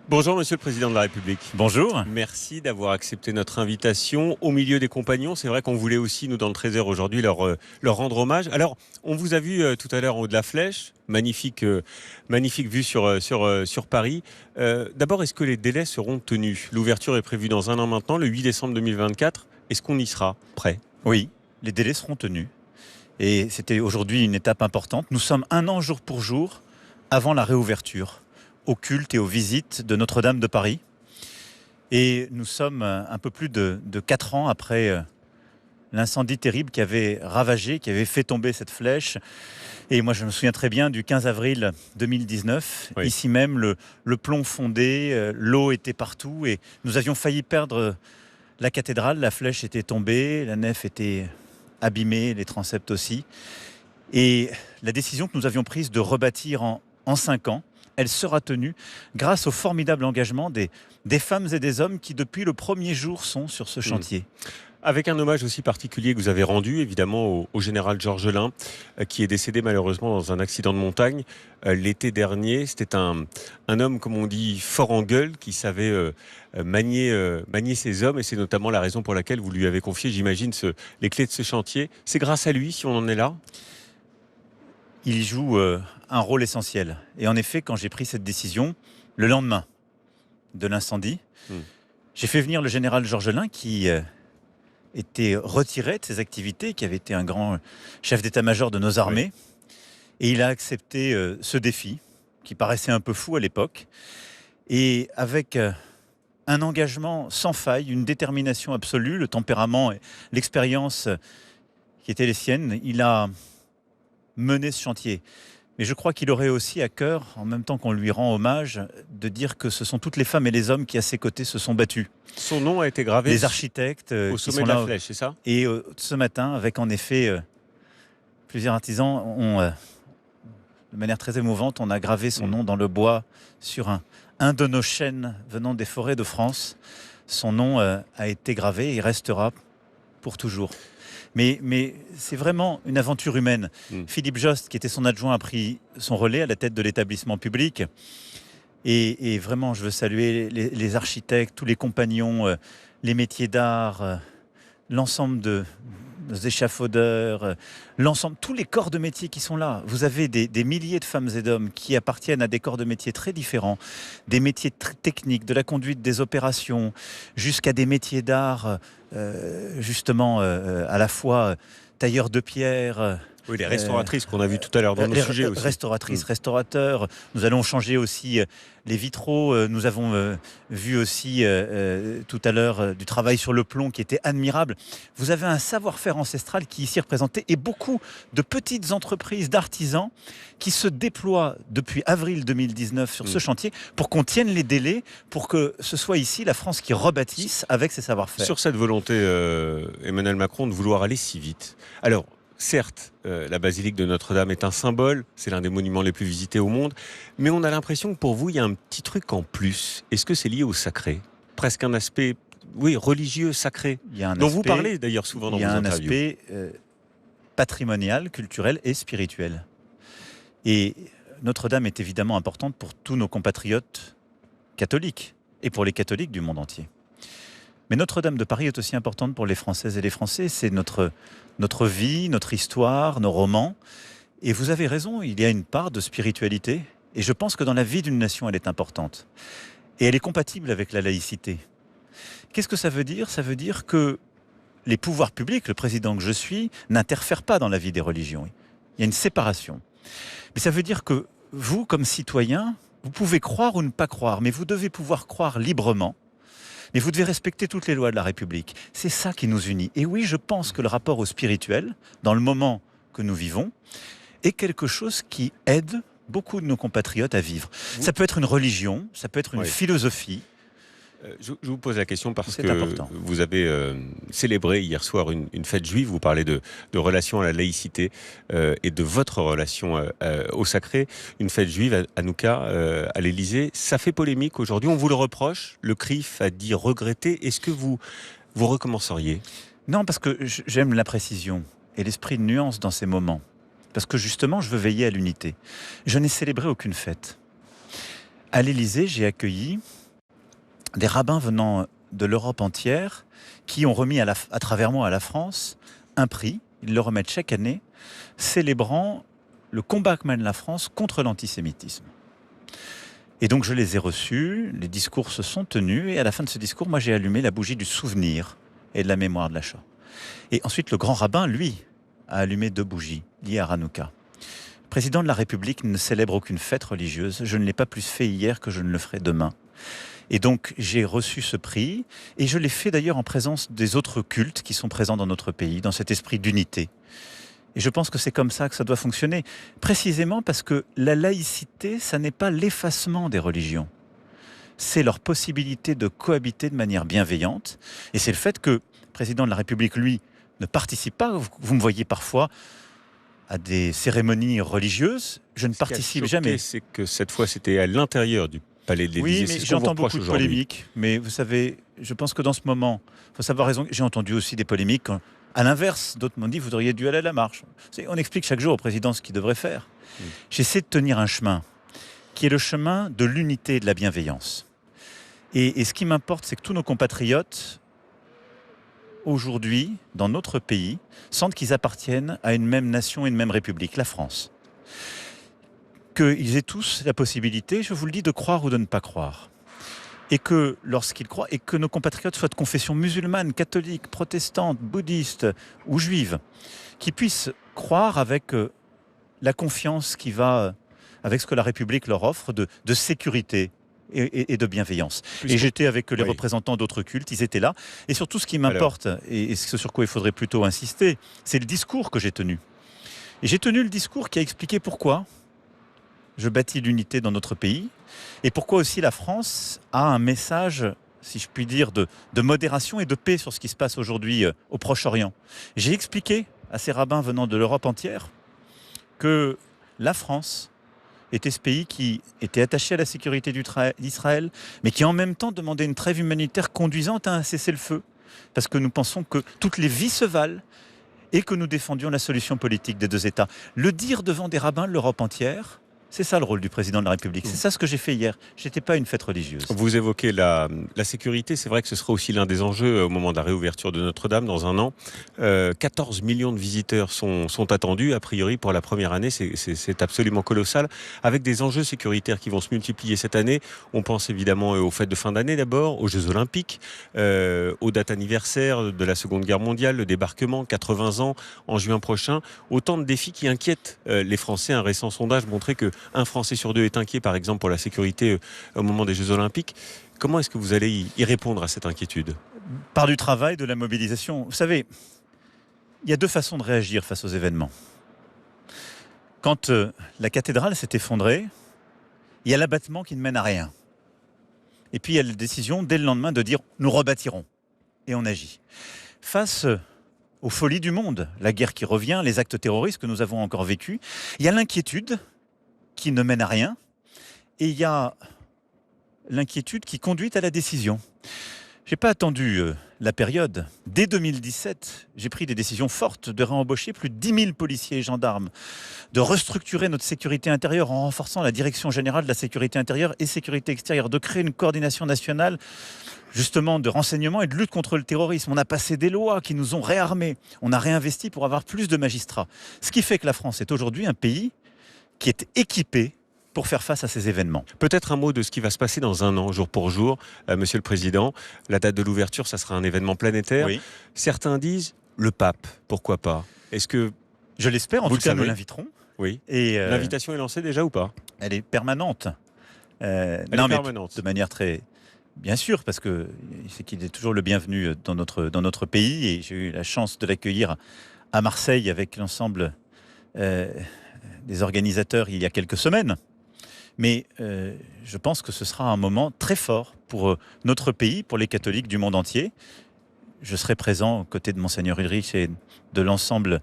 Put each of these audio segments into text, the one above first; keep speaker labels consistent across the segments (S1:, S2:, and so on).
S1: Bonjour Monsieur le Président de la République.
S2: Bonjour.
S1: Merci d'avoir accepté notre invitation au milieu des compagnons. C'est vrai qu'on voulait aussi, nous, dans le Trésor aujourd'hui, leur rendre hommage. Alors, on vous a vu tout à l'heure en haut de la Flèche. Magnifique, magnifique vue sur Paris. D'abord, est-ce que les délais seront tenus? L'ouverture est prévue dans un an maintenant, le 8 décembre 2024. Est-ce qu'on y sera prêt?
S2: Oui, les délais seront tenus. Et c'était aujourd'hui une étape importante. Nous sommes un an jour pour jour avant la réouverture au culte et aux visites de Notre-Dame de Paris. Et nous sommes un peu plus de 4 ans après l'incendie terrible qui avait ravagé, qui avait fait tomber cette flèche. Et moi, je me souviens très bien du 15 avril 2019.
S1: Oui.
S2: Ici même, le plomb fondait, l'eau était partout et nous avions failli perdre la cathédrale. La flèche était tombée, la nef était abîmée, les transepts aussi. Et la décision que nous avions prise de rebâtir en 5 ans, elle sera tenue grâce au formidable engagement des femmes et des hommes qui, depuis le premier jour, sont sur ce chantier.
S1: Avec un hommage aussi particulier que vous avez rendu, évidemment, au général Georgelin, qui est décédé malheureusement dans un accident de montagne l'été dernier. C'était un homme, comme on dit, fort en gueule, qui savait manier ses hommes. Et c'est notamment la raison pour laquelle vous lui avez confié, j'imagine, les clés de ce chantier. C'est grâce à lui si on en est là?
S2: Il y joue un rôle essentiel. Et en effet, quand j'ai pris cette décision, le lendemain de l'incendie, j'ai fait venir le général Georgelin qui était retiré de ses activités, qui avait été un grand chef d'état-major de nos armées. Et il a accepté ce défi, qui paraissait un peu fou à l'époque. Et avec un engagement sans faille, une détermination absolue, le tempérament et l'expérience qui étaient les siennes, il a mené ce chantier. Mais je crois qu'il aurait aussi à cœur, en même temps qu'on lui rend hommage, de dire que ce sont toutes les femmes et les hommes qui, à ses côtés, se sont battus.
S1: Son nom a été gravé
S2: Les architectes
S1: au
S2: qui
S1: sommet
S2: sont
S1: de la
S2: là.
S1: flèche, c'est ça?
S2: Et ce matin, avec en effet plusieurs artisans, de manière très émouvante, on a gravé son nom dans le bois sur un de nos chênes venant des forêts de France. Son nom a été gravé et il restera pour toujours. Mais c'est vraiment une aventure humaine. Philippe Jost, qui était son adjoint, a pris son relais à la tête de l'établissement public. Et vraiment, je veux saluer les architectes, tous les compagnons, les métiers d'art, l'ensemble des échafaudeurs, l'ensemble, tous les corps de métier qui sont là. Vous avez des milliers de femmes et d'hommes qui appartiennent à des corps de métier très différents, des métiers techniques, de la conduite des opérations, jusqu'à des métiers d'art, justement, à la fois tailleurs de pierre.
S1: Oui, les restauratrices qu'on a vues tout à l'heure dans nos sujets aussi.
S2: Restauratrices, restaurateurs. Nous allons changer aussi les vitraux. Nous avons vu aussi tout à l'heure du travail sur le plomb qui était admirable. Vous avez un savoir-faire ancestral qui est ici représenté et beaucoup de petites entreprises, d'artisans qui se déploient depuis avril 2019 sur ce chantier pour qu'on tienne les délais, pour que ce soit ici la France qui rebâtisse avec ses savoir-faire.
S1: Sur cette volonté, Emmanuel Macron, de vouloir aller si vite. Alors, certes, la basilique de Notre-Dame est un symbole, c'est l'un des monuments les plus visités au monde, mais on a l'impression que pour vous, il y a un petit truc en plus. Est-ce que c'est lié au sacré? Presque un aspect, oui, religieux, sacré, dont vous parlez d'ailleurs souvent dans vos interviews.
S2: Il y a un aspect patrimonial, culturel et spirituel. Et Notre-Dame est évidemment importante pour tous nos compatriotes catholiques et pour les catholiques du monde entier. Mais Notre-Dame de Paris est aussi importante pour les Françaises et les Français. C'est notre vie, notre histoire, nos romans. Et vous avez raison, il y a une part de spiritualité. Et je pense que dans la vie d'une nation, elle est importante. Et elle est compatible avec la laïcité. Qu'est-ce que ça veut dire? Ça veut dire que les pouvoirs publics, le président que je suis, n'interfèrent pas dans la vie des religions. Il y a une séparation. Mais ça veut dire que vous, comme citoyen, vous pouvez croire ou ne pas croire, mais vous devez pouvoir croire librement. Mais vous devez respecter toutes les lois de la République. C'est ça qui nous unit. Et oui, je pense que le rapport au spirituel, dans le moment que nous vivons, est quelque chose qui aide beaucoup de nos compatriotes à vivre. Ça peut être une religion, ça peut être une philosophie.
S1: Je vous pose la question parce que
S2: important.
S1: vous avez célébré hier soir une fête juive. Vous parlez de relation à la laïcité et de votre relation au sacré. Une fête juive à Hanouka, à l'Élysée. Ça fait polémique aujourd'hui. On vous le reproche. Le CRIF a dit regretter. Est-ce que vous recommenceriez?
S2: Non, parce que j'aime la précision et l'esprit de nuance dans ces moments. Parce que justement, je veux veiller à l'unité. Je n'ai célébré aucune fête. À l'Élysée, j'ai accueilli des rabbins venant de l'Europe entière qui ont remis à travers moi à la France un prix. Ils le remettent chaque année, célébrant le combat que mène la France contre l'antisémitisme. Et donc je les ai reçus, les discours se sont tenus, et à la fin de ce discours, moi j'ai allumé la bougie du souvenir et de la mémoire de la Shoah. Et ensuite, le grand rabbin, lui, a allumé 2 bougies liées à Hanouka. Le président de la République ne célèbre aucune fête religieuse. Je ne l'ai pas plus fait hier que je ne le ferai demain. Et donc, j'ai reçu ce prix, et je l'ai fait d'ailleurs en présence des autres cultes qui sont présents dans notre pays, dans cet esprit d'unité. Et je pense que c'est comme ça que ça doit fonctionner, précisément parce que la laïcité, ça n'est pas l'effacement des religions. C'est leur possibilité de cohabiter de manière bienveillante, et c'est le fait que le président de la République, lui, ne participe pas. Vous me voyez parfois à des cérémonies religieuses, je ne participe jamais.
S1: C'est que cette fois, c'était à l'intérieur du palais de l'Élysée.
S2: Oui, mais j'entends beaucoup de polémiques. Mais vous savez, je pense que dans ce moment, il faut savoir raison. J'ai entendu aussi des polémiques. À l'inverse, d'autres m'ont dit vous auriez dû aller à la marche. On explique chaque jour au président ce qu'il devrait faire. J'essaie de tenir un chemin qui est le chemin de l'unité et de la bienveillance. Et ce qui m'importe, c'est que tous nos compatriotes, aujourd'hui, dans notre pays, sentent qu'ils appartiennent à une même nation et une même république, la France. Qu'ils aient tous la possibilité, je vous le dis, de croire ou de ne pas croire. Et que lorsqu'ils croient, et que nos compatriotes soient de confession musulmane, catholique, protestante, bouddhiste ou juive, qu'ils puissent croire avec la confiance qui va avec ce que la République leur offre de sécurité et de bienveillance. Et j'étais avec les représentants d'autres cultes, ils étaient là. Et surtout, ce qui m'importe, et ce sur quoi il faudrait plutôt insister, c'est le discours que j'ai tenu. Et j'ai tenu le discours qui a expliqué pourquoi je bâtis l'unité dans notre pays, et pourquoi aussi la France a un message, si je puis dire, de modération et de paix sur ce qui se passe aujourd'hui au Proche-Orient. J'ai expliqué à ces rabbins venant de l'Europe entière que la France était ce pays qui était attaché à la sécurité d'Israël, mais qui en même temps demandait une trêve humanitaire conduisant à un cessez-le-feu. Parce que nous pensons que toutes les vies se valent et que nous défendions la solution politique des 2 États. Le dire devant des rabbins de l'Europe entière, c'est ça le rôle du président de la République. C'est ça ce que j'ai fait hier. Je n'étais pas une fête religieuse.
S1: Vous évoquez la sécurité. C'est vrai que ce sera aussi l'un des enjeux au moment de la réouverture de Notre-Dame dans un an. 14 millions de visiteurs sont attendus, a priori, pour la première année. C'est absolument colossal. Avec des enjeux sécuritaires qui vont se multiplier cette année. On pense évidemment aux fêtes de fin d'année d'abord, aux Jeux Olympiques, aux dates anniversaires de la Seconde Guerre mondiale, le débarquement, 80 ans en juin prochain. Autant de défis qui inquiètent les Français. Un récent sondage montrait que un Français sur 2 est inquiet, par exemple, pour la sécurité au moment des Jeux Olympiques. Comment est-ce que vous allez y répondre à cette inquiétude ?
S2: Par du travail, de la mobilisation. Vous savez, il y a 2 façons de réagir face aux événements. Quand la cathédrale s'est effondrée, il y a l'abattement qui ne mène à rien. Et puis il y a la décision, dès le lendemain, de dire « nous rebâtirons ». Et on agit. Face aux folies du monde, la guerre qui revient, les actes terroristes que nous avons encore vécus, il y a l'inquiétude qui ne mène à rien, et il y a l'inquiétude qui conduit à la décision. Je n'ai pas attendu la période. Dès 2017, j'ai pris des décisions fortes de réembaucher plus de 10 000 policiers et gendarmes, de restructurer notre sécurité intérieure en renforçant la direction générale de la sécurité intérieure et sécurité extérieure, de créer une coordination nationale justement de renseignement et de lutte contre le terrorisme. On a passé des lois qui nous ont réarmés. On a réinvesti pour avoir plus de magistrats. Ce qui fait que la France est aujourd'hui un pays qui est équipé pour faire face à ces événements.
S1: Peut-être un mot de ce qui va se passer dans un an, jour pour jour. Monsieur le Président, la date de l'ouverture, ça sera un événement planétaire.
S2: Oui.
S1: Certains disent le pape, pourquoi pas ? Est-ce que...
S2: Je l'espère, en tout cas nous l'inviterons.
S1: Oui.
S2: Et
S1: l'invitation est lancée déjà ou pas ?
S2: Elle est permanente.
S1: Elle est permanente.
S2: De manière très... Bien sûr, parce que c'est qu'il est toujours le bienvenu dans notre pays. Et j'ai eu la chance de l'accueillir à Marseille avec l'ensemble des organisateurs il y a quelques semaines. Mais je pense que ce sera un moment très fort pour notre pays, pour les catholiques du monde entier. Je serai présent aux côtés de Monseigneur Ulrich et de l'ensemble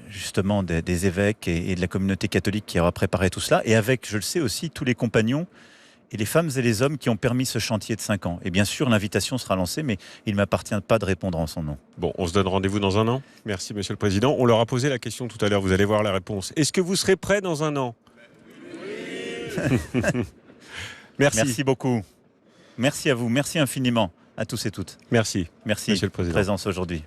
S2: justement des évêques et de la communauté catholique qui aura préparé tout cela. Et avec, je le sais aussi, tous les compagnons et les femmes et les hommes qui ont permis ce chantier de 5 ans. Et bien sûr, l'invitation sera lancée, mais il ne m'appartient pas de répondre en son nom.
S1: Bon, on se donne rendez-vous dans un an. Merci, Monsieur le Président. On leur a posé la question tout à l'heure, vous allez voir la réponse. Est-ce que vous serez prêt dans un an ? Oui. Merci.
S2: Merci beaucoup. Merci à vous. Merci infiniment à tous et toutes.
S1: Merci,
S2: Merci
S1: Monsieur le Président.
S2: présence aujourd'hui.